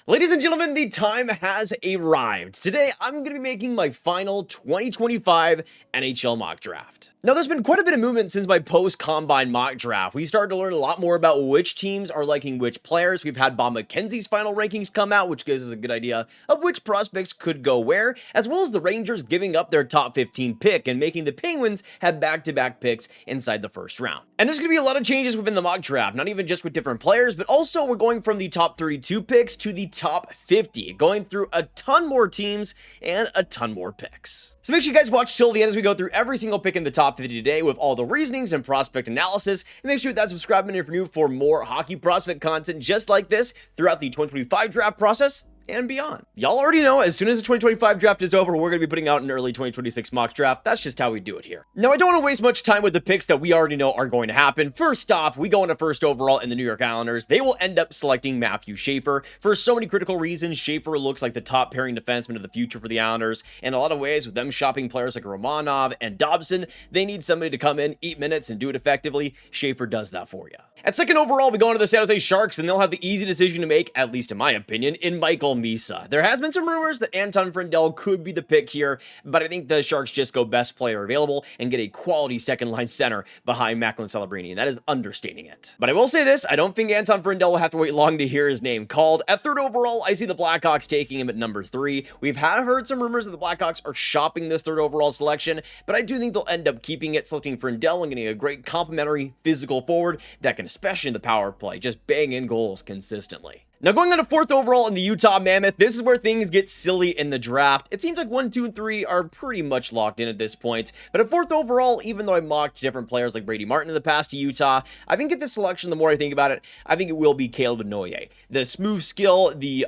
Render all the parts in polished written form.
Ladies and gentlemen, the time has arrived. Today, I'm going to be making my final 2025 NHL Mock Draft. Now, there's been quite a bit of movement since my post-combine mock draft. We started to learn a lot more about which teams are liking which players. We've had Bob McKenzie's final rankings come out, which gives us a good idea of which prospects could go where, as well as the Rangers giving up their top 15 pick and making the Penguins have back-to-back picks inside the first round. And there's going to be a lot of changes within the mock draft, not even just with different players, but also we're going from the top 32 picks to the top 50, going through a ton more teams and a ton more picks. So make sure you guys watch till the end as we go through every single pick in the top 50 today with all the reasonings and prospect analysis. And make sure that subscribe button if you're new for more hockey prospect content just like this throughout the 2025 draft process and beyond. Y'all already know, as soon as the 2025 draft is over, we're going to be putting out an early 2026 mock draft. That's just how we do it here. Now, I don't want to waste much time with the picks that we already know are going to happen. First off, we go into first overall in the New York Islanders. They will end up selecting Matthew Schaefer. For so many critical reasons, Schaefer looks like the top pairing defenseman of the future for the Islanders. In a lot of ways, with them shopping players like Romanov and Dobson, they need somebody to come in, eat minutes, and do it effectively. Schaefer does that for you. At second overall, we go into the San Jose Sharks, and they'll have the easy decision to make, at least in my opinion, in Michael Misa. There has been some rumors that Anton Friendel could be the pick here, but I think the Sharks just go best player available and get a quality second-line center behind Macklin Celebrini, and that is understating it. But I will say this, I don't think Anton Friendel will have to wait long to hear his name called. At third overall, I see the Blackhawks taking him at number 3. We've heard some rumors that the Blackhawks are shopping this third overall selection, but I do think they'll end up keeping it, selecting Friendel and getting a great complementary physical forward that can, especially in the power play, just bang in goals consistently. Now, going on to fourth overall in the Utah Mammoth, this is where things get silly in the draft. It seems like 1, 2, and 3 are pretty much locked in at this point, but at fourth overall, even though I mocked different players like Brady Martin in the past to Utah, I think at this selection, the more I think about it, I think it will be Caleb Desnoyers. The smooth skill, the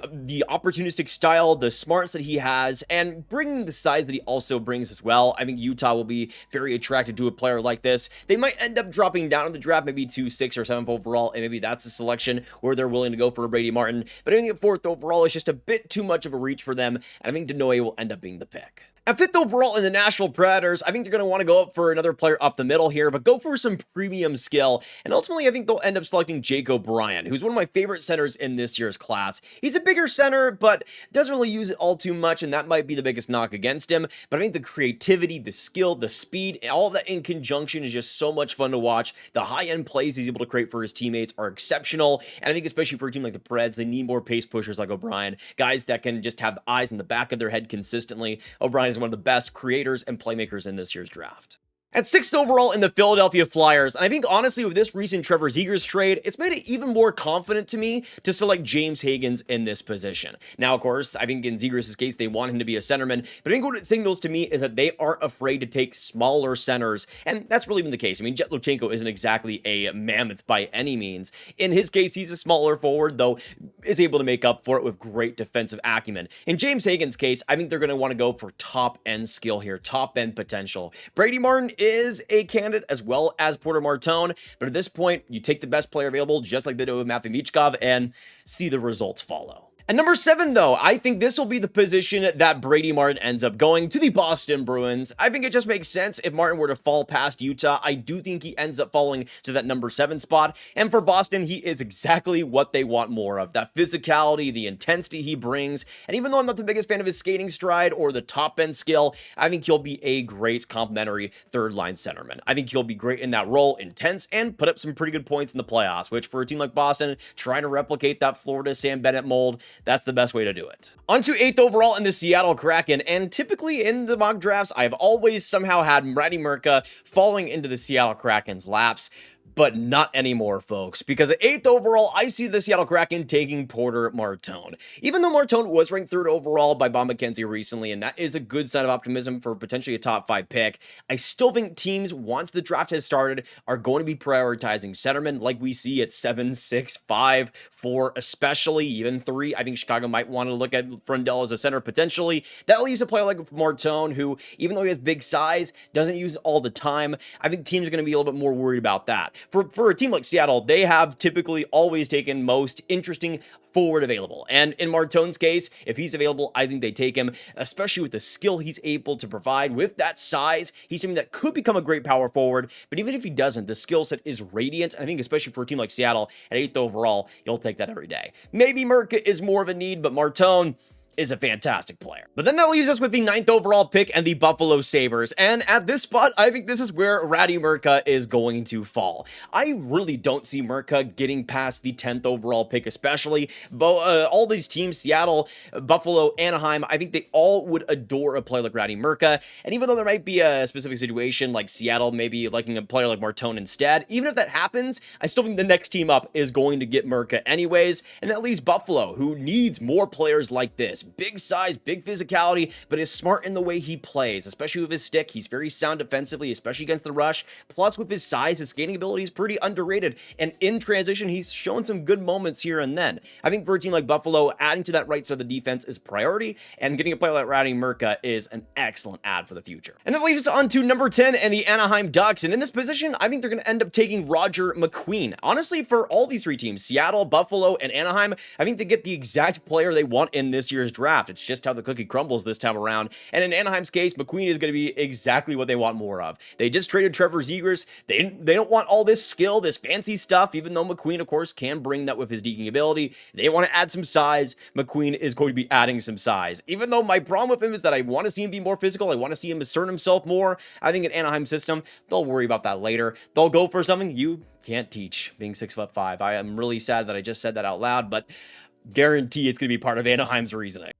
opportunistic style, the smarts that he has, and bringing the size that he also brings as well, I think Utah will be very attracted to a player like this. They might end up dropping down in the draft, maybe to 6th or 7th overall, and maybe that's a selection where they're willing to go for a Brady Martin. But I think at 4th overall is just a bit too much of a reach for them, and I think Desnoyers will end up being the pick. At 5th overall in the Nashville Predators, I think they're going to want to go up for another player up the middle here, but go for some premium skill. And ultimately, I think they'll end up selecting Jake O'Brien, who's one of my favorite centers in this year's class. He's a bigger center, but doesn't really use it all too much, and that might be the biggest knock against him. But I think the creativity, the skill, the speed, and all of that in conjunction is just so much fun to watch. The high-end plays he's able to create for his teammates are exceptional. And I think especially for a team like the Preds, they need more pace pushers like O'Brien, guys that can just have the eyes in the back of their head consistently. O'Brien is one of the best creators and playmakers in this year's draft. At 6th overall in the Philadelphia Flyers, and I think honestly with this recent Trevor Zegras trade, it's made it even more confident to me to select James Hagens in this position. Now, of course, I think in Zegras' case, they want him to be a centerman, but I think what it signals to me is that they aren't afraid to take smaller centers, and that's really been the case. I mean, Jet Luchenko isn't exactly a mammoth by any means. In his case, he's a smaller forward, though is able to make up for it with great defensive acumen. In James Hagens' case, I think they're going to want to go for top-end skill here, top-end potential. Brady Martin is a candidate as well as Porter Martone, but at this point, you take the best player available, just like they do with Matthew Michkov, and see the results follow. At number 7, though, I think this will be the position that Brady Martin ends up going to the Boston Bruins. I think it just makes sense if Martin were to fall past Utah. I do think he ends up falling to that number 7 spot. And for Boston, he is exactly what they want more of. That physicality, the intensity he brings. And even though I'm not the biggest fan of his skating stride or the top-end skill, I think he'll be a great complementary third-line centerman. I think he'll be great in that role, intense, and put up some pretty good points in the playoffs, which for a team like Boston, trying to replicate that Florida Sam Bennett mold, that's the best way to do it. On to 8th overall in the Seattle Kraken, and typically in the mock drafts, I've always somehow had Brady Murka falling into the Seattle Kraken's laps. But not anymore, folks, because at 8th overall, I see the Seattle Kraken taking Porter Martone. Even though Martone was ranked 3rd overall by Bob McKenzie recently, and that is a good sign of optimism for potentially a top 5 pick, I still think teams, once the draft has started, are going to be prioritizing centermen like we see at 7, 6, 5, 4, especially even 3. I think Chicago might want to look at Friendel as a center potentially. That leaves a player like Martone, who, even though he has big size, doesn't use it all the time. I think teams are going to be a little bit more worried about that. for a team like Seattle, they have typically always taken most interesting forward available. And in Martone's case, if he's available, I think they take him, especially with the skill he's able to provide. With that size, he's something that could become a great power forward. But even if he doesn't, the skill set is radiant. I think especially for a team like Seattle at 8th overall, you'll take that every day. Maybe Merca is more of a need, but Martone is a fantastic player. But then that leaves us with the 9th overall pick and the Buffalo Sabres. And at this spot, I think this is where Ratty Merca is going to fall. I really don't see Merca getting past the 10th overall pick, especially. All these teams, Seattle, Buffalo, Anaheim, I think they all would adore a player like Ratty Merca. And even though there might be a specific situation like Seattle maybe liking a player like Martone instead, even if that happens, I still think the next team up is going to get Merca anyways. And that leaves Buffalo, who needs more players like this. Big size, big physicality, but is smart in the way he plays, especially with his stick. He's very sound defensively, especially against the rush. Plus, with his size, his skating ability is pretty underrated. And in transition, he's shown some good moments here and then. I think for a team like Buffalo, adding to that right side of the defense is priority, and getting a player like Ratty Merca is an excellent add for the future. And that leaves us on to number 10 and the Anaheim Ducks. And in this position, I think they're going to end up taking Roger McQueen. Honestly, for all these three teams, Seattle, Buffalo, and Anaheim, I think they get the exact player they want in this year's draft. It's just how the cookie crumbles this time around. And in Anaheim's case, McQueen is going to be exactly what they want more of. They just traded Trevor Zegras. They don't want all this skill, this fancy stuff, even though McQueen, of course, can bring that with his deking ability. They want to add some size. McQueen is going to be adding some size. Even though my problem with him is that I want to see him be more physical. I want to see him assert himself more. I think in Anaheim system, they'll worry about that later. They'll go for something you can't teach, being 6'5". I am really sad that I just said that out loud, but guarantee it's going to be part of Anaheim's reasoning.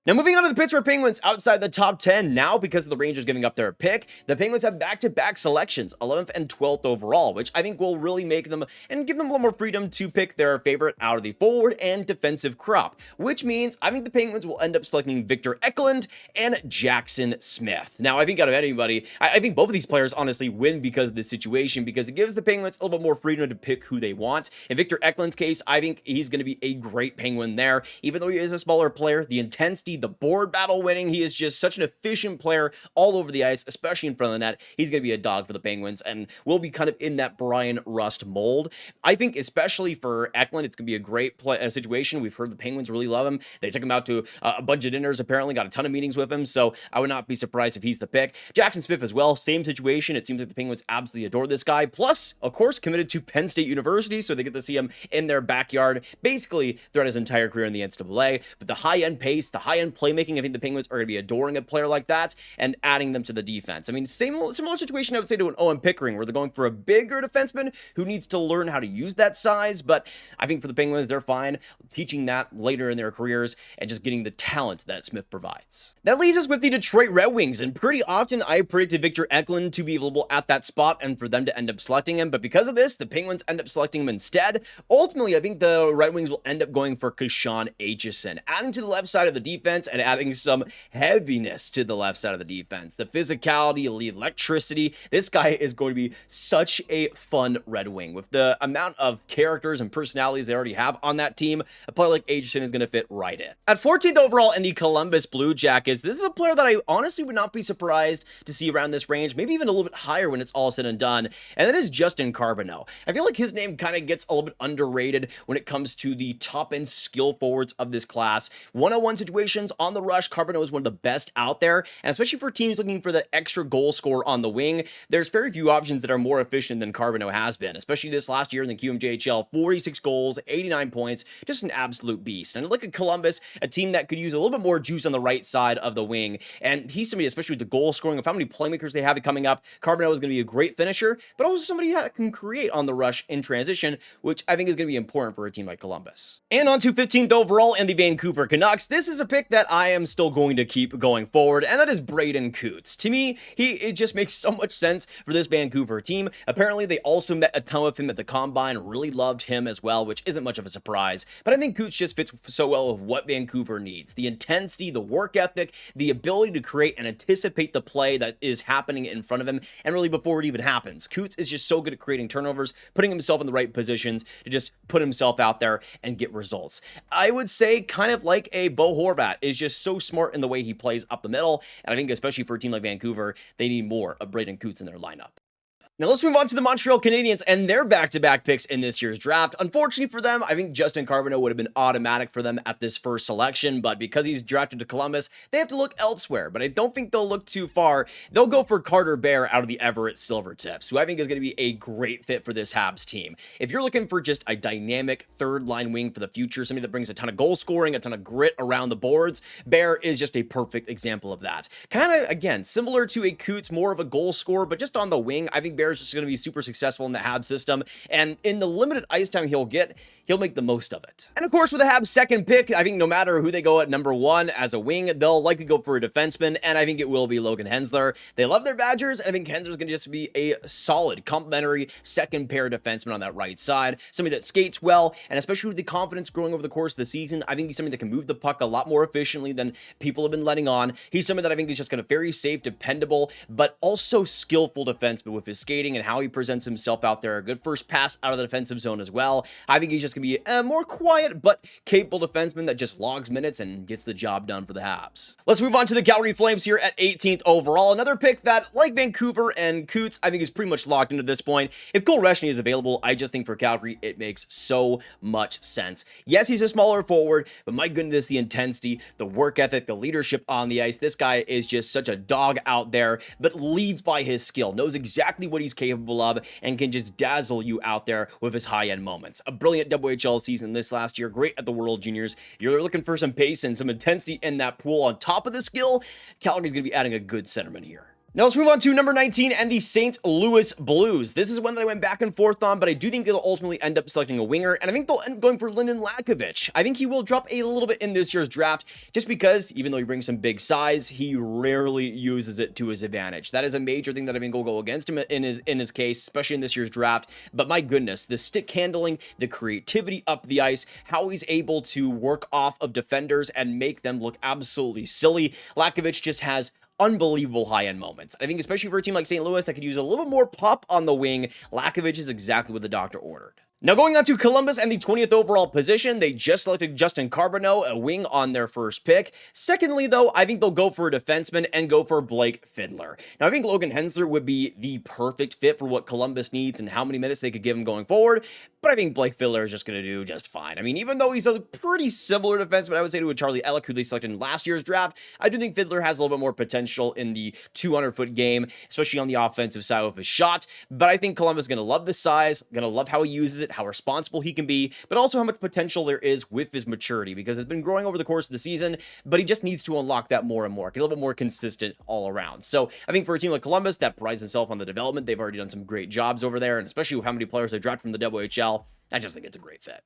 Now, moving on to the Pittsburgh Penguins outside the top 10. Now, because of the Rangers giving up their pick, the Penguins have back-to-back selections, 11th and 12th overall, which I think will really make them and give them a little more freedom to pick their favorite out of the forward and defensive crop, which means I think the Penguins will end up selecting Victor Eklund and Jackson Smith. Now, I think out of anybody, I think both of these players honestly win because of this situation, because it gives the Penguins a little bit more freedom to pick who they want. In Victor Eklund's case, I think he's going to be a great Penguin there. Even though he is a smaller player, the intensity, the board battle winning, he is just such an efficient player all over the ice, especially in front of the net. He's going to be a dog for the Penguins and will be kind of in that Brian Rust mold. I think especially for Eklund, it's going to be a great situation. We've heard the Penguins really love him. They took him out to a bunch of dinners, apparently got a ton of meetings with him, so I would not be surprised if he's the pick. Jackson Smith as well, same situation. It seems like the Penguins absolutely adore this guy. Plus, of course, committed to Penn State University, so they get to see him in their backyard basically throughout his entire career in the NCAA. But the high-end pace, the high-end playmaking, I think the Penguins are going to be adoring a player like that and adding them to the defense. I mean, similar situation I would say to an Owen Pickering, where they're going for a bigger defenseman who needs to learn how to use that size. But I think for the Penguins, they're fine teaching that later in their careers and just getting the talent that Smith provides. That leaves us with the Detroit Red Wings, and pretty often I predicted Victor Eklund to be available at that spot and for them to end up selecting him. But because of this, the Penguins end up selecting him instead. Ultimately, I think the Red Wings will end up going for Kashawn Aitcheson, adding to the left side of the defense and adding some heaviness to the left side of the defense. The physicality, the electricity. This guy is going to be such a fun Red Wing. With the amount of characters and personalities they already have on that team, a player like Aitcheson is going to fit right in. At 14th overall in the Columbus Blue Jackets, this is a player that I honestly would not be surprised to see around this range, maybe even a little bit higher when it's all said and done, and that is Justin Carbonneau. I feel like his name kind of gets a little bit underrated when it comes to the top-end skill forwards of this class. One-on-one situations on the rush, Carbonneau is one of the best out there, and especially for teams looking for the extra goal scorer on the wing, there's very few options that are more efficient than Carbonneau has been, especially this last year in the QMJHL. 46 goals, 89 points, just an absolute beast. And look at Columbus, a team that could use a little bit more juice on the right side of the wing, and he's somebody, especially with the goal scoring, of how many playmakers they have coming up. Carbonneau is going to be a great finisher, but also somebody that can create on the rush in transition, which I think is going to be important for a team like Columbus. And on to 15th overall in the Vancouver Canucks, this is a pick that I am still going to keep going forward, and that is Braden Coots. To me, it just makes so much sense for this Vancouver team. Apparently, they also met a ton of him at the Combine, really loved him as well, which isn't much of a surprise, but I think Coots just fits so well with what Vancouver needs. The intensity, the work ethic, the ability to create and anticipate the play that is happening in front of him, and really before it even happens. Coots is just so good at creating turnovers, putting himself in the right positions to just put himself out there and get results. I would say kind of like a Bo Horvat is just so smart in the way he plays up the middle, and I think especially for a team like Vancouver, they need more of Braden Coots in their lineup. Now let's move on to the Montreal Canadiens and their back-to-back picks in this year's draft. Unfortunately for them, I think Justin Carbonneau would have been automatic for them at this first selection, but because he's drafted to Columbus, they have to look elsewhere, but I don't think they'll look too far. They'll go for Carter Bear out of the Everett Silvertips, who I think is going to be a great fit for this Habs team. If you're looking for just a dynamic third-line wing for the future, somebody that brings a ton of goal scoring, a ton of grit around the boards, Bear is just a perfect example of that. Kind of, again, similar to a Coots, more of a goal scorer, but just on the wing, I think Bear is just going to be super successful in the Habs system, and in the limited ice time he'll get, he'll make the most of it. And of course, with the Habs' second pick, I think no matter who they go at number 1 as a wing, they'll likely go for a defenseman, and I think it will be Logan Hensler. They love their Badgers, and I think Hensler's going to just be a solid, complementary second pair defenseman on that right side, somebody that skates well, and especially with the confidence growing over the course of the season, I think he's somebody that can move the puck a lot more efficiently than people have been letting on. He's somebody that I think is just going to very safe, dependable, but also skillful defenseman with his skating and how he presents himself out there. A good first pass out of the defensive zone as well. I think he's just going to be a more quiet but capable defenseman that just logs minutes and gets the job done for the Habs. Let's move on to the Calgary Flames here at 18th overall. Another pick that, like Vancouver and Coots, I think is pretty much locked into this point. If Cole Reshny is available, I just think for Calgary, it makes so much sense. Yes, he's a smaller forward, but my goodness, the intensity, the work ethic, the leadership on the ice. This guy is just such a dog out there, but leads by his skill, knows exactly what he's capable of, and can just dazzle you out there with his high-end moments. A brilliant WHL season this last year, great at the World Juniors. You're looking for some pace and some intensity in that pool on top of the skill. Calgary's going to be adding a good centerman here. Now let's move on to number 19 and the St. Louis Blues. This is one that I went back and forth on, but I do think they'll ultimately end up selecting a winger, and I think they'll end up going for Lyndon Lakovic. I think he will drop a little bit in this year's draft, just because, even though he brings some big size, he rarely uses it to his advantage. That is a major thing that I think will go against him in his case, especially in this year's draft. But my goodness, the stick handling, the creativity up the ice, how he's able to work off of defenders and make them look absolutely silly. Lakovic just has unbelievable high-end moments. I think especially for a team like St. Louis that could use a little more pop on the wing, Lakovic is exactly what the doctor ordered. Now going on to Columbus and the 20th overall position, they just selected Justin Carbonneau, a wing, on their first pick. Secondly, though, I think they'll go for a defenseman and go for Blake Fiddler. Now I think Logan Hensler would be the perfect fit for what Columbus needs and how many minutes they could give him going forward, but I think Blake Fiddler is just going to do just fine. I mean, even though he's a pretty similar defenseman, I would say, to a Charlie Elick, who they selected in last year's draft, I do think Fiddler has a little bit more potential in the 200-foot game, especially on the offensive side with his shot, but I think Columbus is going to love the size, going to love how he uses it, how responsible he can be, but also how much potential there is with his maturity, because it's been growing over the course of the season, but he just needs to unlock that more and more, get a little bit more consistent all around. So I think for a team like Columbus that prides itself on the development, they've already done some great jobs over there, and especially with how many players they drafted from the WHL, I just think it's a great fit.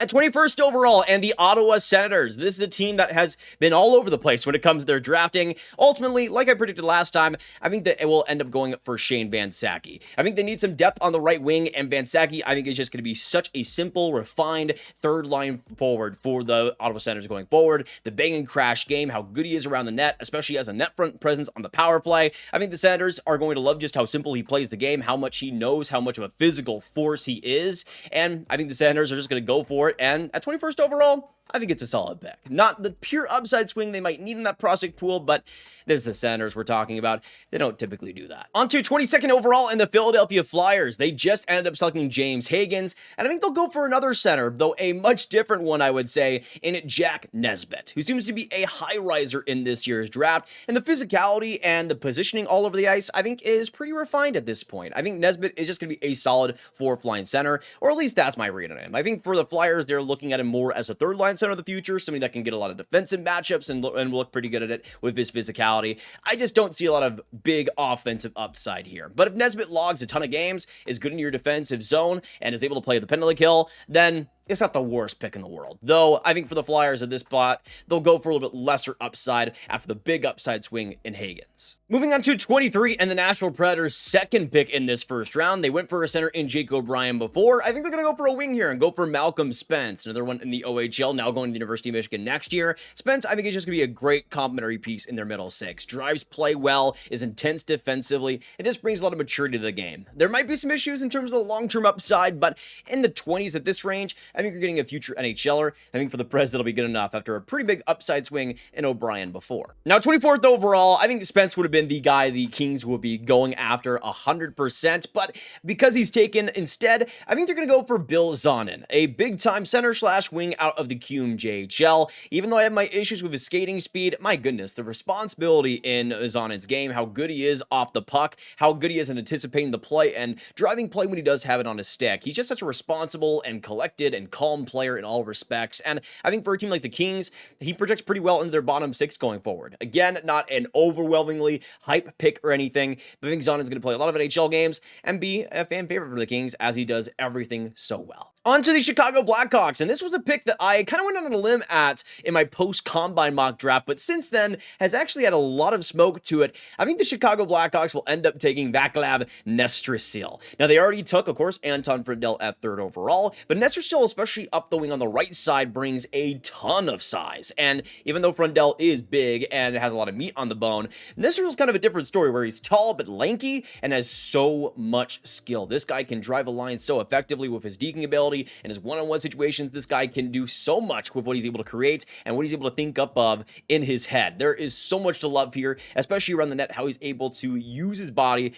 At 21st overall, and the Ottawa Senators. This is a team that has been all over the place when it comes to their drafting. Ultimately, like I predicted last time, I think that it will end up going for Shane Van Sacky. I think they need some depth on the right wing, and Van Sacky, I think, is just going to be such a simple, refined third line forward for the Ottawa Senators going forward. The bang and crash game, how good he is around the net, especially as a net front presence on the power play. I think the Senators are going to love just how simple he plays the game, how much he knows, how much of a physical force he is, and I think the Senators are just going to go for it. And at 21st overall, I think it's a solid pick. Not the pure upside swing they might need in that prospect pool, but this is the Senators we're talking about. They don't typically do that. On to 22nd overall in the Philadelphia Flyers. They just ended up selecting James Hagens, and I think they'll go for another center, though a much different one, I would say, in Jack Nesbitt, who seems to be a high riser in this year's draft, and the physicality and the positioning all over the ice, I think, is pretty refined at this point. I think Nesbitt is just going to be a solid fourth-line center, or at least that's my read on him. I think for the Flyers, they're looking at him more as a third-line center of the future, somebody that can get a lot of defensive matchups and look pretty good at it with his physicality. I just don't see a lot of big offensive upside here. But if Nesbitt logs a ton of games, is good in your defensive zone, and is able to play the penalty kill, then it's not the worst pick in the world. Though, I think for the Flyers at this spot, they'll go for a little bit lesser upside after the big upside swing in Hagens. Moving on to 23 and the Nashville Predators' second pick in this first round. They went for a center in Jake O'Brien before. I think they're going to go for a wing here and go for Malcolm Spence, another one in the OHL, now going to the University of Michigan next year. Spence, I think, is just going to be a great complementary piece in their middle six. Drives play well, is intense defensively, and just brings a lot of maturity to the game. There might be some issues in terms of the long-term upside, but in the 20s at this range, I think you're getting a future NHLer. I think for the Preds, that'll be good enough after a pretty big upside swing in O'Brien before. Now, 24th overall, I think Spence would have been the guy the Kings would be going after 100%, but because he's taken instead, I think they're going to go for Bill Zonin, a big-time center/wing out of the QMJHL. Even though I have my issues with his skating speed, my goodness, the responsibility in Zonin's game, how good he is off the puck, how good he is in anticipating the play and driving play when he does have it on his stick. He's just such a responsible and collected and calm player in all respects, and I think for a team like the Kings, he projects pretty well into their bottom six going forward. Again, not an overwhelmingly hype pick or anything, but I think Zonin's going to play a lot of NHL games and be a fan favorite for the Kings as he does everything so well. On to the Chicago Blackhawks, and this was a pick that I kind of went on a limb at in my post-combine mock draft, but since then has actually had a lot of smoke to it. I think the Chicago Blackhawks will end up taking Vaclav Nestrasil. Now, they already took, of course, Anton Friedel at 3rd overall, but Nestrasil, especially up the wing on the right side, brings a ton of size, and even though Friedel is big and has a lot of meat on the bone, Nestrasil's kind of a different story where he's tall but lanky and has so much skill. This guy can drive a line so effectively with his deking ability and his one-on-one situations. This guy can do so much with what he's able to create and what he's able to think up of in his head. There is so much to love here, especially around the net, how he's able to use his body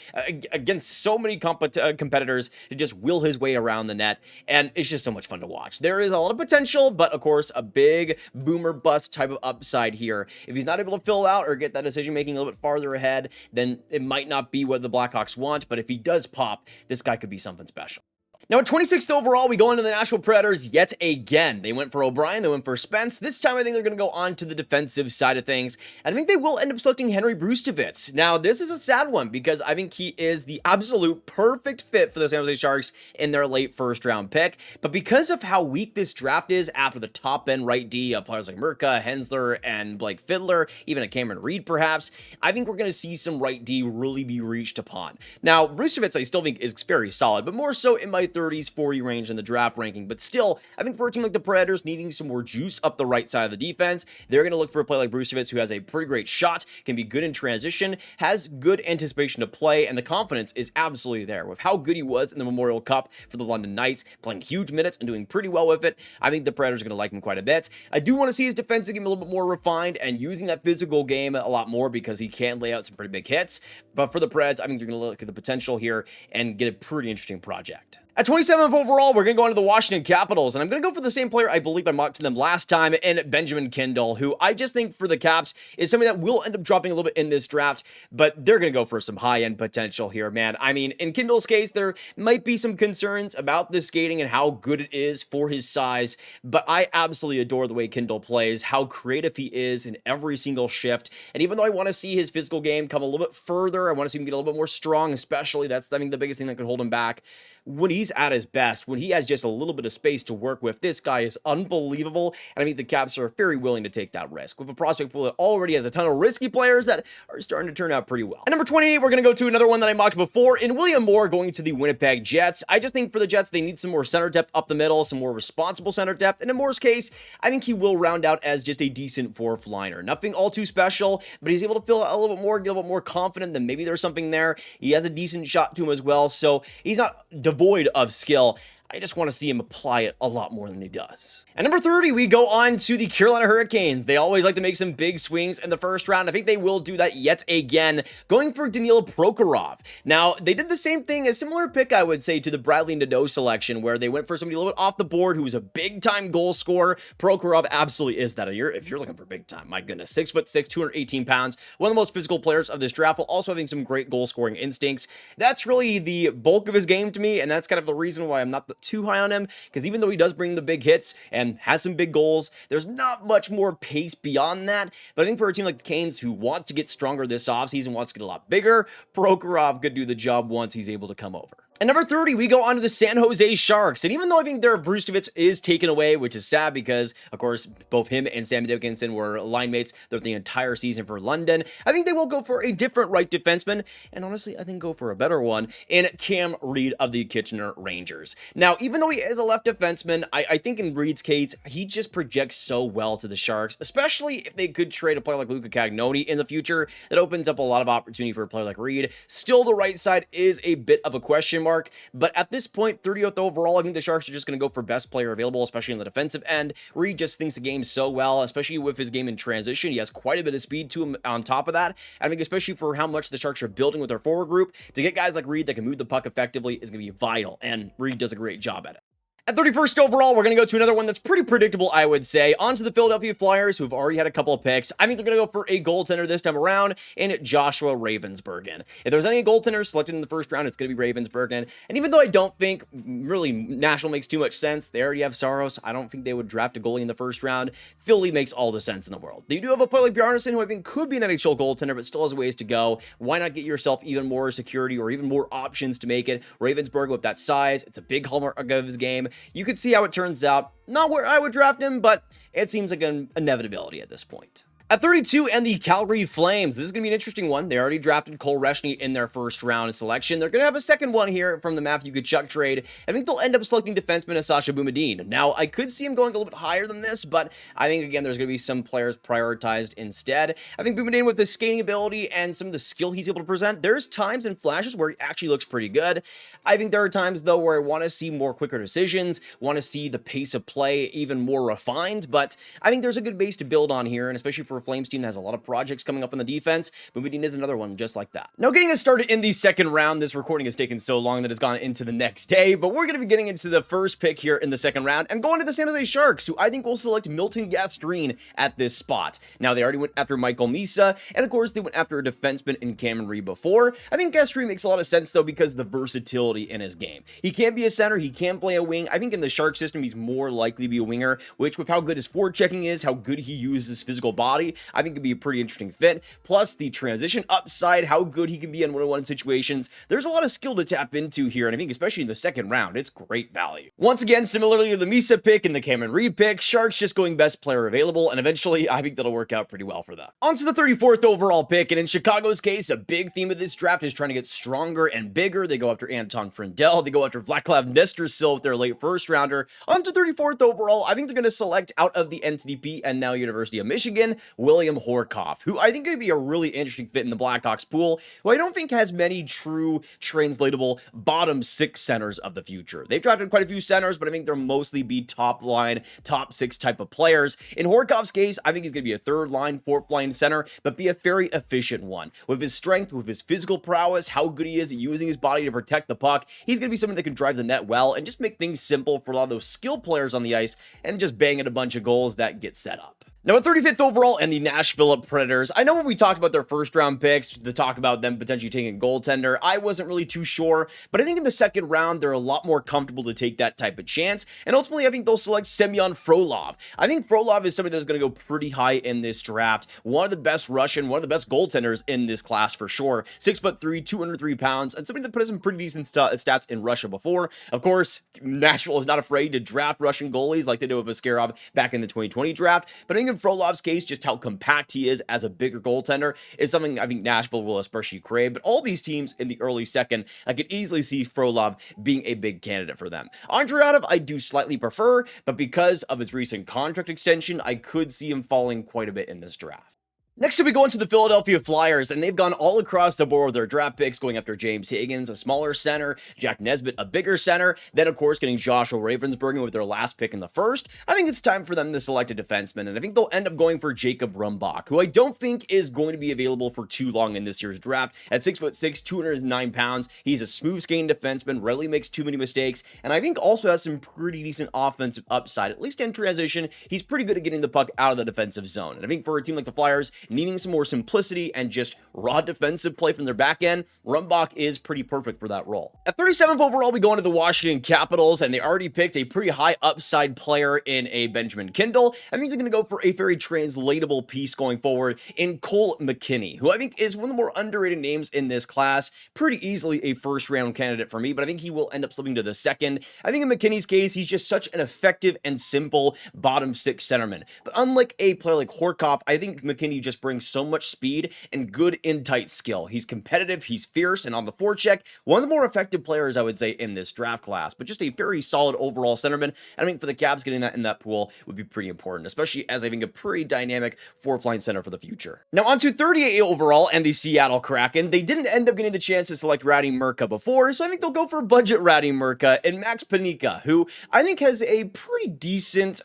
against so many competitors to just will his way around the net, and it's just so much fun to watch. There is a lot of potential, but of course, a big boomer bust type of upside here. If he's not able to fill out or get that decision making a little bit farther ahead, then it might not be what the Blackhawks want, but if he does pop, this guy could be something special. Now, at 26th overall, we go into the Nashville Predators yet again. They went for O'Brien, they went for Spence. This time, I think they're going to go on to the defensive side of things. And I think they will end up selecting Henry Brustevitz. Now, this is a sad one because I think he is the absolute perfect fit for the San Jose Sharks in their late first-round pick. But because of how weak this draft is after the top-end right D of players like Murka, Hensler, and Blake Fiddler, even a Cameron Reed, perhaps, I think we're going to see some right D really be reached upon. Now, Brustevitz, I still think is very solid, but more so in my 30s, 40 range in the draft ranking. But still, I think for a team like the Predators needing some more juice up the right side of the defense, they're going to look for a player like Brustevitz who has a pretty great shot, can be good in transition, has good anticipation to play, and the confidence is absolutely there. With how good he was in the Memorial Cup for the London Knights, playing huge minutes and doing pretty well with it, I think the Predators are going to like him quite a bit. I do want to see his defensive game a little bit more refined and using that physical game a lot more because he can lay out some pretty big hits. But for the Preds, I think you're going to look at the potential here and get a pretty interesting project. At 27th overall, we're going to go into the Washington Capitals, and I'm going to go for the same player I believe I mocked to them last time in Benjamin Kindle, who I just think for the Caps is something that will end up dropping a little bit in this draft, but they're going to go for some high-end potential here, man. I mean, in Kindle's case, there might be some concerns about the skating and how good it is for his size, but I absolutely adore the way Kindle plays, how creative he is in every single shift, and even though I want to see his physical game come a little bit further, I want to see him get a little bit more strong, especially, that's, I think, the biggest thing that could hold him back. When he's at his best, when he has just a little bit of space to work with, this guy is unbelievable, and I think the Caps are very willing to take that risk with a prospect pool that already has a ton of risky players that are starting to turn out pretty well. At number 28, we're going to go to another one that I mocked before in William Moore going to the Winnipeg Jets. I just think for the Jets, they need some more center depth up the middle, some more responsible center depth, and in Moore's case, I think he will round out as just a decent fourth liner. Nothing all too special, but he's able to feel a little bit more, get a little bit more confident that maybe there's something there. He has a decent shot to him as well, so he's not devoid of skill. I just want to see him apply it a lot more than he does. At number 30, we go on to the Carolina Hurricanes. They always like to make some big swings in the first round. I think they will do that yet again, going for Danil Prokhorov. Now, they did the same thing, a similar pick, I would say, to the Bradley Nadeau selection, where they went for somebody a little bit off the board who was a big-time goal scorer. Prokhorov absolutely is that. If you're looking for big time, my goodness. 6'6", 218 pounds, one of the most physical players of this draft, while also having some great goal-scoring instincts. That's really the bulk of his game to me, and that's kind of the reason why I'm not too high on him, because even though he does bring the big hits and has some big goals, there's not much more pace beyond that. But I think for a team like the Canes who want to get stronger this offseason, wants to get a lot bigger, Prokhorov could do the job once he's able to come over. At number 30, we go on to the San Jose Sharks. And even though I think their Brustevitz is taken away, which is sad because, of course, both him and Sammy Dickinson were line mates throughout the entire season for London, I think they will go for a different right defenseman. And honestly, I think go for a better one in Cam Reed of the Kitchener Rangers. Now, even though he is a left defenseman, I think in Reed's case, he just projects so well to the Sharks, especially if they could trade a player like Luca Cagnoni in the future. That opens up a lot of opportunity for a player like Reed. Still, the right side is a bit of a question mark. mark. But at this point, 30th overall, I think the Sharks are just going to go for best player available, especially on the defensive end. Reed just thinks the game so well, especially with his game in transition. He has quite a bit of speed to him on top of that. I think especially for how much the Sharks are building with their forward group, to get guys like Reed that can move the puck effectively is going to be vital, and Reed does a great job at it. At 31st overall, we're going to go to another one that's pretty predictable, I would say. On to the Philadelphia Flyers, who've already had a couple of picks. I think they're going to go for a goaltender this time around in Joshua Ravensburgen. If there's any goaltenders selected in the first round, it's going to be Ravensburgen. And even though I don't think really Nashville makes too much sense, they already have Saros. I don't think they would draft a goalie in the first round. Philly makes all the sense in the world. They do have a player like Björn Söderlund, who I think could be an NHL goaltender, but still has ways to go. Why not get yourself even more security or even more options to make it? Ravensburgen with that size, it's a big hallmark of his game. You could see how it turns out. Not where I would draft him, but it seems like an inevitability at this point. At 32, and the Calgary Flames. This is going to be an interesting one. They already drafted Cole Reshny in their first round selection. They're going to have a second one here from the Matthew Tkachuk trade. I think they'll end up selecting defenseman Sasha Boumediene. Now, I could see him going a little bit higher than this, but I think, again, there's going to be some players prioritized instead. I think Boumediene, with his skating ability and some of the skill he's able to present, there's times and flashes where he actually looks pretty good. I think there are times, though, where I want to see more quicker decisions, want to see the pace of play even more refined, but I think there's a good base to build on here, and especially for a Flames team that has a lot of projects coming up on the defense, Boumediene is another one just like that. Now, getting us started in the second round, this recording has taken so long that it's gone into the next day, but we're going to be getting into the first pick here in the second round and going to the San Jose Sharks, who I think will select Milton Gastreen at this spot. Now, they already went after Michael Misa, and of course, they went after a defenseman in Cameron Reed before. I think Gastreen makes a lot of sense, though, because of the versatility in his game. He can be a center, he can play a wing. I think in the Shark system, he's more likely to be a winger, which with how good his forward checking is, how good he uses his physical body, I think could be a pretty interesting fit. Plus the transition upside, how good he can be in one-on-one situations. There's a lot of skill to tap into here, and I think especially in the second round, it's great value. Once again, similarly to the Misa pick and the Cameron Reed pick, Sharks just going best player available, and eventually I think that'll work out pretty well for them. On to the 34th overall pick, and in Chicago's case, a big theme of this draft is trying to get stronger and bigger. They go after Anton Frindell, they go after Vaclav Nestersil with their late first rounder. On to 34th overall, I think they're going to select out of the NTDP and now University of Michigan, William Horkoff, who I think could be a really interesting fit in the Blackhawks pool, who I don't think has many true translatable bottom six centers of the future. They've drafted quite a few centers, but I think they'll mostly be top line, top six type of players. In Horkoff's case, I think he's going to be a third line, fourth line center, but be a very efficient one. With his strength, with his physical prowess, how good he is at using his body to protect the puck, he's going to be someone that can drive the net well and just make things simple for a lot of those skill players on the ice and just bang in a bunch of goals that get set up. Now, at 35th overall, and the Nashville Predators, I know when we talked about their first-round picks, the talk about them potentially taking a goaltender, I wasn't really too sure, but I think in the second round, they're a lot more comfortable to take that type of chance, and ultimately, I think they'll select Semyon Frolov. I think Frolov is somebody that's going to go pretty high in this draft, one of the best Russian, one of the best goaltenders in this class for sure, 6'3", 203 pounds, and somebody that put some pretty decent stats in Russia before. Of course, Nashville is not afraid to draft Russian goalies like they did with Askarov back in the 2020 draft, but I think in Frolov's case, just how compact he is as a bigger goaltender is something I think Nashville will especially crave. But all these teams in the early second, I could easily see Frolov being a big candidate for them. Andreadov, I do slightly prefer, but because of his recent contract extension, I could see him falling quite a bit in this draft. Next up, we go into the Philadelphia Flyers, and they've gone all across the board with their draft picks, going after James Hagens, a smaller center, Jack Nesbitt, a bigger center, then, of course, getting Joshua Ravensburgen with their last pick in the first. I think it's time for them to select a defenseman, and I think they'll end up going for Jacob Rumbach, who I don't think is going to be available for too long in this year's draft. At 6'6", 209 pounds, he's a smooth skating defenseman, rarely makes too many mistakes, and I think also has some pretty decent offensive upside, at least in transition. He's pretty good at getting the puck out of the defensive zone, and I think for a team like the Flyers, needing some more simplicity and just raw defensive play from their back end, Rumbach is pretty perfect for that role. At 37th overall, we go into the Washington Capitals, and they already picked a pretty high upside player in a Benjamin Kindle. I think they're going to go for a very translatable piece going forward in Cole McKinney, who I think is one of the more underrated names in this class. Pretty easily a first round candidate for me, but I think he will end up slipping to the second. I think in McKinney's case, he's just such an effective and simple bottom six centerman. But unlike a player like Horkoff, I think McKinney just just brings so much speed and good in-tight skill. He's competitive, he's fierce, and on the forecheck, one of the more effective players, I would say, in this draft class, but just a very solid overall centerman. And I think for the Caps, getting that in that pool would be pretty important, especially as I think a pretty dynamic fourth-line center for the future. Now, on to 38 overall and the Seattle Kraken. They didn't end up getting the chance to select Ratty Murka before, so I think they'll go for budget Ratty Murka and Max Panika, who I think has a pretty decent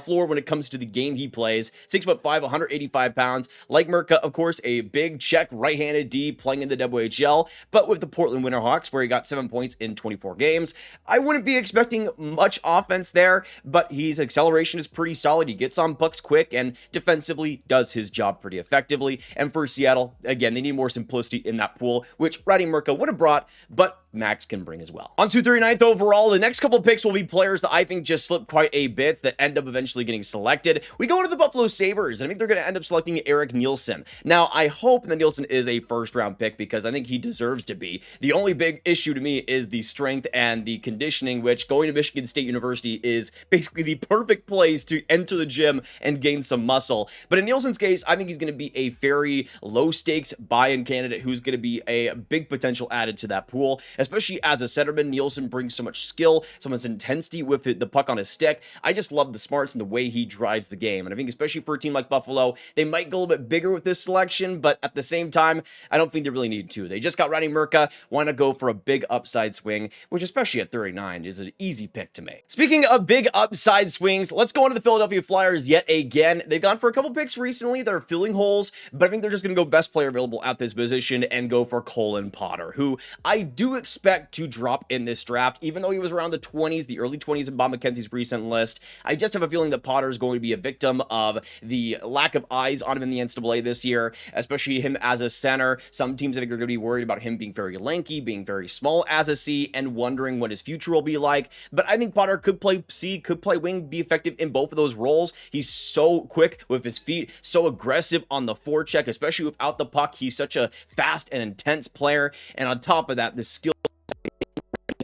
floor when it comes to the game he plays. 6'5", 185 pounds. Like Murka, of course, a big Czech right-handed D playing in the WHL, but with the Portland Winterhawks, where he got 7 points in 24 games. I wouldn't be expecting much offense there, but his acceleration is pretty solid. He gets on pucks quick and defensively does his job pretty effectively. And for Seattle, again, they need more simplicity in that pool, which Ratty Murka would have brought, but Max can bring as well. On to 39th overall, the next couple picks will be players that I think just slip quite a bit that end up eventually getting selected. We go into the Buffalo Sabres, and I think they're going to end up selecting Eric Nielsen. Now, I hope that Nielsen is a first-round pick because I think he deserves to be. The only big issue to me is the strength and the conditioning, which going to Michigan State University is basically the perfect place to enter the gym and gain some muscle. But in Nielsen's case, I think he's going to be a very low-stakes buy-in candidate who's going to be a big potential added to that pool, especially as a centerman. Nielsen brings so much skill, so much intensity with the puck on his stick. I just love the smarts and the way he drives the game. And I think especially for a team like Buffalo, they might go a little bit bigger with this selection, but at the same time, I don't think they really need to. They just got Ratty Murka, want to go for a big upside swing, which especially at 39 is an easy pick to make. Speaking of big upside swings, let's go into the Philadelphia Flyers yet again. They've gone for a couple picks recently that are filling holes, but I think they're just going to go best player available at this position and go for Colin Potter, who I do expect to drop in this draft, even though he was around the 20s, the early 20s in Bob McKenzie's recent list. I just have a feeling that Potter is going to be a victim of the lack of eyes on him in the NCAA this year, especially him as a center. Some teams I think are going to be worried about him being very lanky, being very small as a C, and wondering what his future will be like. But I think Potter could play C, could play wing, be effective in both of those roles. He's so quick with his feet, so aggressive on the forecheck, especially without the puck. He's such a fast and intense player, and on top of that, the skill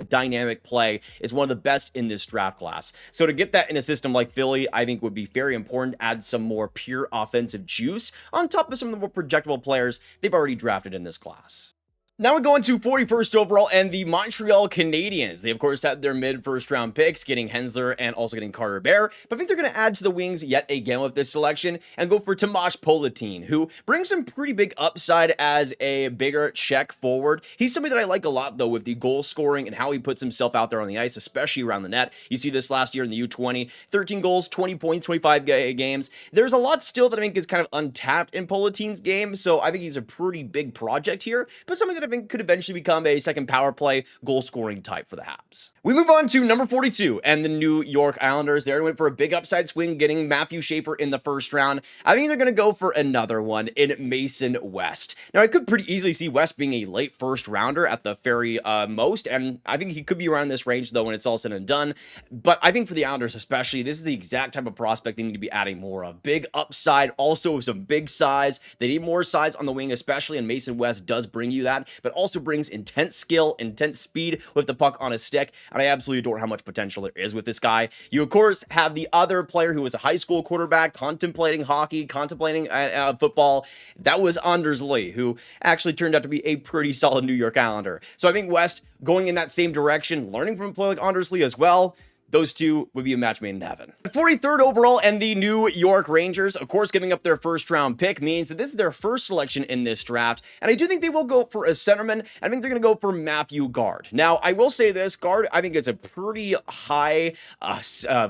dynamic play is one of the best in this draft class. So to get that in a system like Philly, I think would be very important. Add some more pure offensive juice on top of some of the more projectable players they've already drafted in this class. Now we go into 41st overall and the Montreal Canadiens. They, of course, had their mid-first round picks, getting Hensler and also getting Carter Bear. But I think they're going to add to the wings yet again with this selection and go for Tomasz Politin, who brings some pretty big upside as a bigger Czech forward. He's somebody that I like a lot, though, with the goal scoring and how he puts himself out there on the ice, especially around the net. You see this last year in the U20, 13 goals, 20 points, 25 games. There's a lot still that I think is kind of untapped in Politin's game, so I think he's a pretty big project here, but something that I think could eventually become a second power play goal scoring type for the Habs. We move on to number 42 and the New York Islanders. They went for a big upside swing, getting Matthew Schaefer in the first round. I think they're going to go for another one in Mason West. Now, I could pretty easily see West being a late first rounder at the very most, and I think he could be around this range, though, when it's all said and done. But I think for the Islanders especially, this is the exact type of prospect they need to be adding more of. Big upside, also some big size. They need more size on the wing, especially, and Mason West does bring you that, but also brings intense skill, intense speed with the puck on his stick, and I absolutely adore how much potential there is with this guy. You, of course, have the other player who was a high school quarterback, contemplating hockey, contemplating football. That was Anders Lee, who actually turned out to be a pretty solid New York Islander. So I think West going in that same direction, learning from a player like Anders Lee as well, those two would be a match made in heaven. 43rd overall and the New York Rangers, of course, giving up their first round pick means that this is their first selection in this draft, and I do think they will go for a centerman. I think they're going to go for Matthew Guard. Now, I will say this, Guard, I think it's a pretty high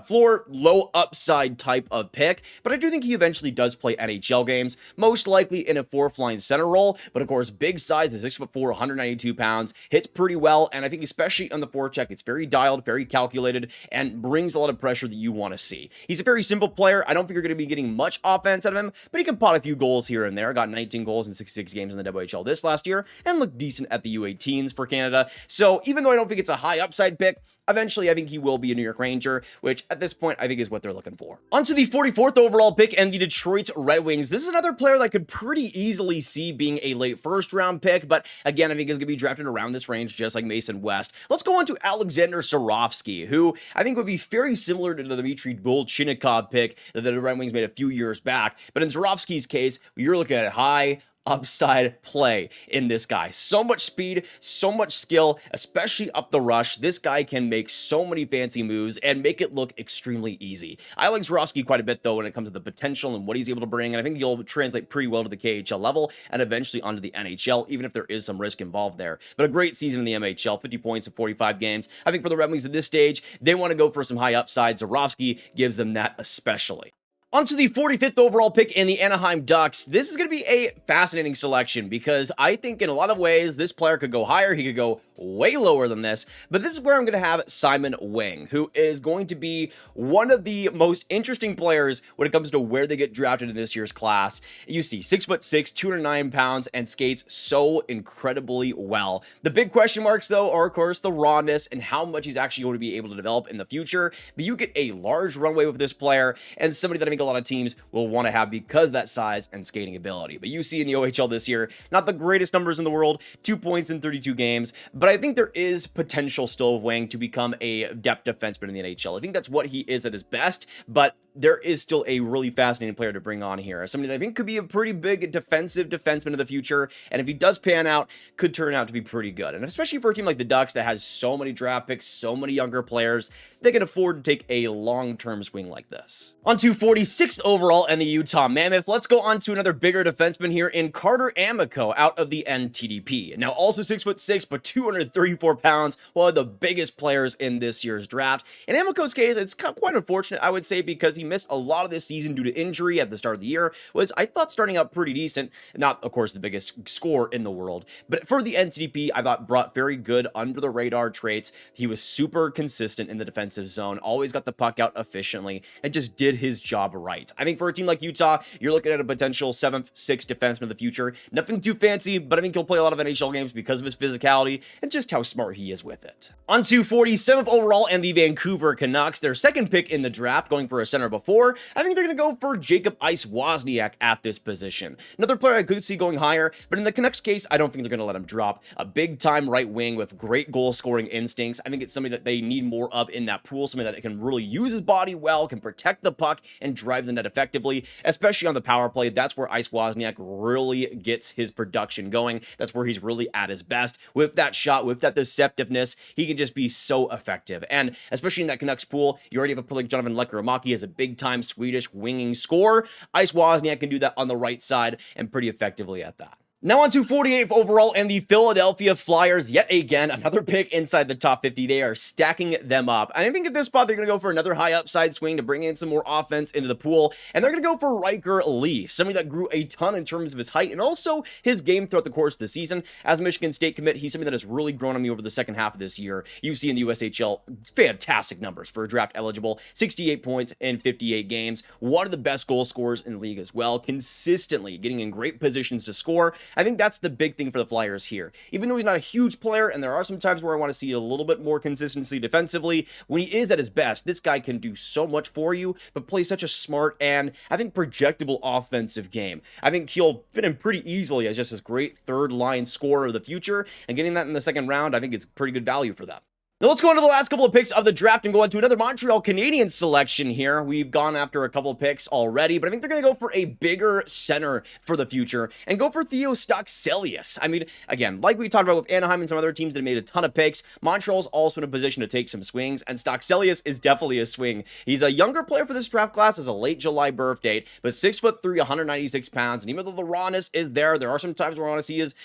floor, low upside type of pick, but I do think he eventually does play NHL games, most likely in a fourth line center role, but of course, big size, 6'4", 192 pounds, hits pretty well, and I think especially on the forecheck, it's very dialed, very calculated, and brings a lot of pressure that you want to see. He's a very simple player. I don't think you're going to be getting much offense out of him, but he can pot a few goals here and there. Got 19 goals in 66 games in the WHL this last year and looked decent at the U18s for Canada. So even though I don't think it's a high upside pick, eventually I think he will be a New York Ranger, which at this point I think is what they're looking for. On to the 44th overall pick and the Detroit Red Wings. This is another player that I could pretty easily see being a late first round pick, but again, I think is going to be drafted around this range just like Mason West. Let's go on to Alexander Surovsky, who I think would be very similar to the Dmitry Bolchinikov pick that the Red Wings made a few years back. But in Surovsky's case, you're looking at high upside play in this guy. So much speed, so much skill, especially up the rush. This guy can make so many fancy moves and make it look extremely easy. I like Zborowski quite a bit, though, when it comes to the potential and what he's able to bring, and I think he'll translate pretty well to the KHL level and eventually onto the NHL, even if there is some risk involved there. But a great season in the MHL, 50 points in 45 games. I think for the Red Wings at this stage, they want to go for some high upside. Zborowski gives them that especially. On to the 45th overall pick in the Anaheim Ducks. This is going to be a fascinating selection because I think in a lot of ways this player could go higher. He could go way lower than this, but this is where I'm going to have Simon Wing, who is going to be one of the most interesting players when it comes to where they get drafted in this year's class. You see 6'6", 209 pounds, and skates so incredibly well. The big question marks, though, are of course the rawness and how much he's actually going to be able to develop in the future. But you get a large runway with this player and somebody that I think a lot of teams will want to have because of that size and skating ability. But you see in the OHL this year, not the greatest numbers in the world, 2 points in 32 games, but I think there is potential still of Wing to become a depth defenseman in the NHL. I think that's what he is at his best, but there is still a really fascinating player to bring on here. Somebody that I think could be a pretty big defensive defenseman in the future, and if he does pan out, could turn out to be pretty good. And especially for a team like the Ducks that has so many draft picks, so many younger players, they can afford to take a long-term swing like this. On to 46th overall and the Utah Mammoth, let's go on to another bigger defenseman here in Carter Amico out of the NTDP. Now also 6'6", but 234 pounds, one of the biggest players in this year's draft. In Amico's case, it's quite unfortunate, I would say, because he missed a lot of this season due to injury at the start of the year. Was, I thought, starting out pretty decent. Not, of course, the biggest scorer in the world, but for the NTDP, I thought brought very good under-the-radar traits. He was super consistent in the defensive zone, always got the puck out efficiently, and just did his job right. I think for a team like Utah, you're looking at a potential 7th, 6th defenseman of the future. Nothing too fancy, but I think he'll play a lot of NHL games because of his physicality and just how smart he is with it. On to 47th overall and the Vancouver Canucks, their second pick in the draft, going for a center before. I think they're going to go for Jacob Ihs-Wozniak at this position. Another player I could see going higher, but in the Canucks case, I don't think they're going to let him drop. A big-time right wing with great goal-scoring instincts. I think it's somebody that they need more of in that pool, somebody that can really use his body well, can protect the puck, and drive the net effectively, especially on the power play. That's where Ihs-Wozniak really gets his production going. That's where he's really at his best. With that shot, with that deceptiveness, he can just be so effective. And especially in that Canucks pool, you already have a player like Jonathan Lekkerimäki as a big-time Swedish winging scorer. Ihs-Wozniak can do that on the right side and pretty effectively at that. Now on to 48th overall and the Philadelphia Flyers. Yet again, another pick inside the top 50. They are stacking them up. And I think at this spot, they're going to go for another high upside swing to bring in some more offense into the pool. And they're going to go for Riker Lee, somebody that grew a ton in terms of his height and also his game throughout the course of the season. As a Michigan State commit, he's somebody that has really grown on me over the second half of this year. You see in the USHL, fantastic numbers for a draft eligible. 68 points in 58 games. One of the best goal scorers in the league as well. Consistently getting in great positions to score. I think that's the big thing for the Flyers here. Even though he's not a huge player, and there are some times where I want to see a little bit more consistency defensively, when he is at his best, this guy can do so much for you, but play such a smart and, I think, projectable offensive game. I think he'll fit in pretty easily as just this great third-line scorer of the future, and getting that in the second round, I think is pretty good value for that. Now let's go on to the last couple of picks of the draft and go on to another Montreal Canadiens selection here. We've gone after a couple of picks already, but I think they're going to go for a bigger center for the future and go for Theo Stockselius. I mean, again, like we talked about with Anaheim and some other teams that made a ton of picks, Montreal's also in a position to take some swings, and Stockselius is definitely a swing. He's a younger player for this draft class, as a late July birth date, but 6'3", 196 pounds, and even though the rawness is there are some times where I want to see his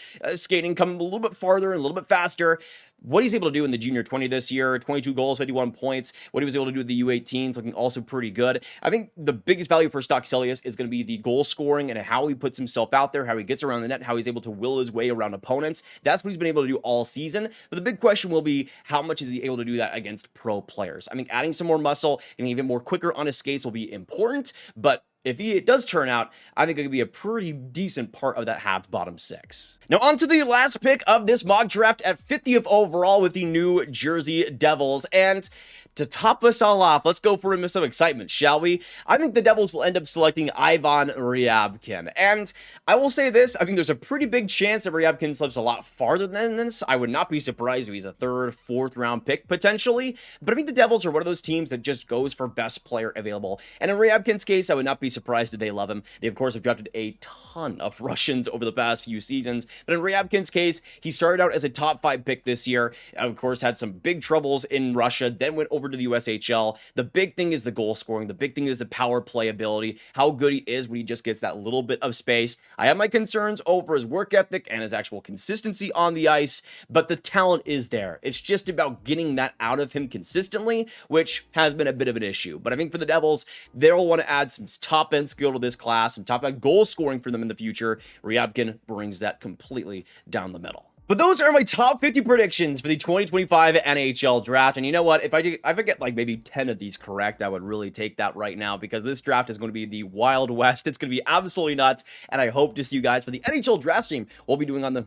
skating come a little bit farther and a little bit faster. What he's able to do in the junior 20 this year, 22 goals, 51 points, what he was able to do with the U18s, looking also pretty good. I think the biggest value for Stockselius is going to be the goal scoring and how he puts himself out there, how he gets around the net, how he's able to will his way around opponents. That's what he's been able to do all season. But the big question will be, how much is he able to do that against pro players? I mean, adding some more muscle and even more quicker on his skates will be important, but if it does turn out, I think it could be a pretty decent part of that Habs bottom 6. Now on to the last pick of this mock draft at 50th overall with the New Jersey Devils. And to top us all off, let's go for some excitement, shall we? I think the Devils will end up selecting Ivan Ryabkin. And I will say this, I think there's a pretty big chance that Ryabkin slips a lot farther than this. I would not be surprised if he's a 3rd, 4th round pick potentially. But I think the Devils are one of those teams that just goes for best player available. And in Ryabkin's case, I would not be surprised if they love him. They, of course, have drafted a ton of Russians over the past few seasons. But in Ryabkin's case, he started out as a top 5 pick this year. Of course, had some big troubles in Russia, then went over to the USHL. The big thing is the goal scoring. The big thing is the power play ability, how good he is when he just gets that little bit of space. I have my concerns over his work ethic and his actual consistency on the ice, but the talent is there. It's just about getting that out of him consistently, which has been a bit of an issue. But I think for the Devils, they'll want to add some top-end skill to this class, some top-end goal scoring for them in the future. Ryabkin brings that completely down the middle. But those are my top 50 predictions for the 2025 NHL draft. And you know what? If I get like maybe 10 of these correct, I would really take that right now, because this draft is going to be the Wild West. It's going to be absolutely nuts. And I hope to see you guys for the NHL draft stream we'll be doing on the...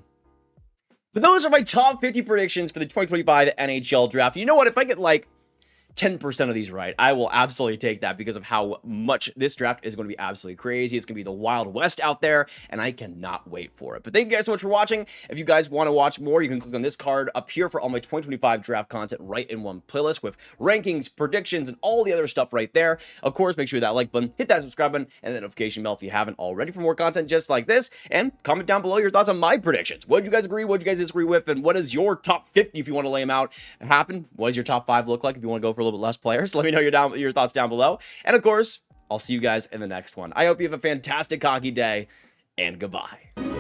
But those are my top 50 predictions for the 2025 NHL draft. You know what? If I get like 10% of these right, I will absolutely take that, because of how much this draft is going to be absolutely crazy. It's going to be the Wild West out there, and I cannot wait for it. But thank you guys so much for watching. If you guys want to watch more, you can click on this card up here for all my 2025 draft content right in one playlist with rankings, predictions, and all the other stuff right there. Of course, make sure you hit that like button, hit that subscribe button, and the notification bell if you haven't already for more content just like this. And comment down below your thoughts on my predictions. What did you guys agree? What did you guys disagree with? And what is your top 50 if you want to lay them out happen? What does your top 5 look like if you want to go for a little bit less players? Let me know your thoughts down below. And of course, I'll see you guys in the next one. I hope you have a fantastic hockey day, and goodbye.